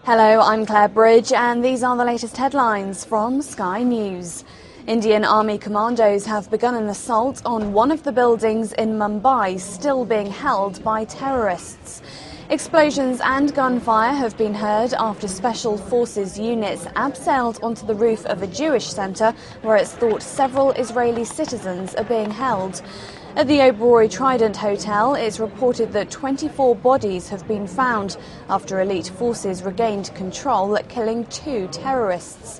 Hello, I'm Claire Bridge and these are the latest headlines from Sky News. Indian Army commandos have begun an assault on one of the buildings in Mumbai still being held by terrorists. Explosions and gunfire have been heard after Special Forces units abseiled onto the roof of a Jewish centre where it's thought several Israeli citizens are being held. At the Oberoi Trident Hotel, it's reported that 24 bodies have been found after elite forces regained control, killing 2 terrorists.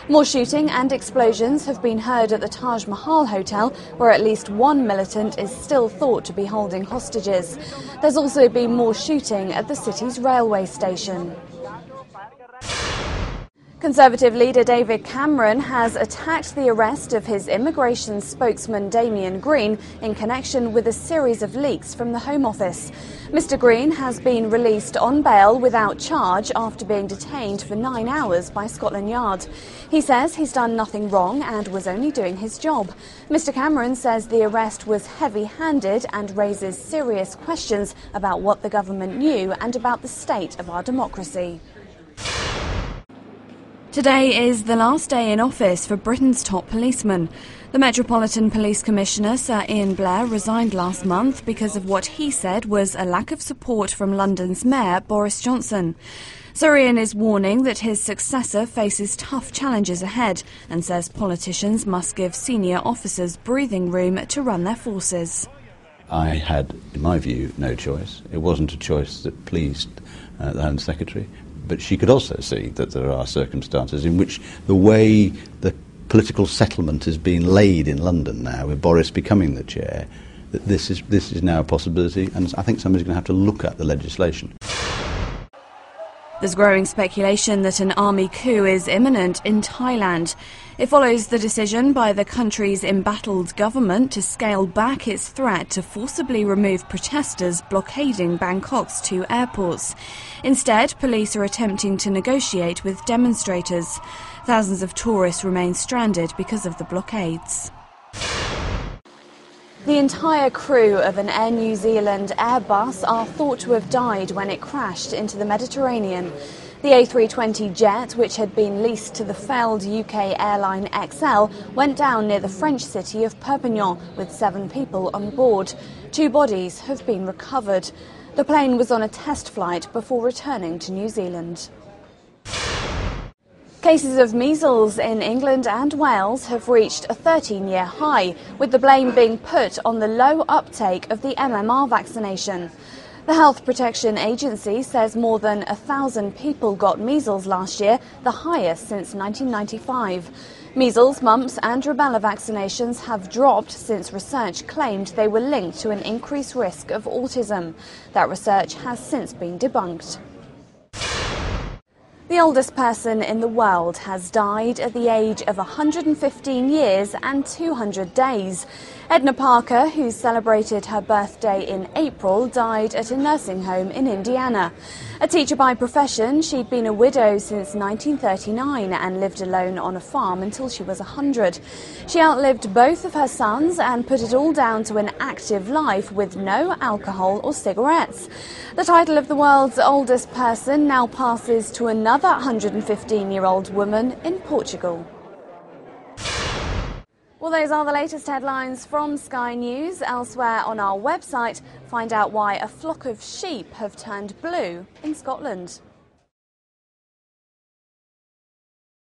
More shooting and explosions have been heard at the Taj Mahal Hotel, where at least one militant is still thought to be holding hostages. There's also been more shooting at the city's railway station. Conservative leader David Cameron has attacked the arrest of his immigration spokesman Damien Green in connection with a series of leaks from the Home Office. Mr. Green has been released on bail without charge after being detained for 9 hours by Scotland Yard. He says he's done nothing wrong and was only doing his job. Mr. Cameron says the arrest was heavy-handed and raises serious questions about what the government knew and about the state of our democracy. Today is the last day in office for Britain's top policeman. The Metropolitan Police Commissioner, Sir Ian Blair, resigned last month because of what he said was a lack of support from London's Mayor, Boris Johnson. Sir Ian is warning that his successor faces tough challenges ahead and says politicians must give senior officers breathing room to run their forces. I had, in my view, no choice. It wasn't a choice that pleased the Home Secretary. But she could also see that there are circumstances in which the way the political settlement has been laid in London now, with Boris becoming the chair, that this is now a possibility, and I think somebody's going to have to look at the legislation. There's growing speculation that an army coup is imminent in Thailand. It follows the decision by the country's embattled government to scale back its threat to forcibly remove protesters blockading Bangkok's 2 airports. Instead, police are attempting to negotiate with demonstrators. Thousands of tourists remain stranded because of the blockades. The entire crew of an Air New Zealand Airbus are thought to have died when it crashed into the Mediterranean. The A320 jet, which had been leased to the failed UK airline XL, went down near the French city of Perpignan with 7 people on board. 2 bodies have been recovered. The plane was on a test flight before returning to New Zealand. Cases of measles in England and Wales have reached a 13-year high, with the blame being put on the low uptake of the MMR vaccination. The Health Protection Agency says more than 1,000 people got measles last year, the highest since 1995. Measles, mumps and rubella vaccinations have dropped since research claimed they were linked to an increased risk of autism. That research has since been debunked. The oldest person in the world has died at the age of 115 years and 200 days. Edna Parker, who celebrated her birthday in April, died at a nursing home in Indiana. A teacher by profession, she'd been a widow since 1939 and lived alone on a farm until she was 100. She outlived both of her sons and put it all down to an active life with no alcohol or cigarettes. The title of the world's oldest person now passes to another 115-year-old woman in Portugal. Well, those are the latest headlines from Sky News. Elsewhere on our website, find out why a flock of sheep have turned blue in Scotland.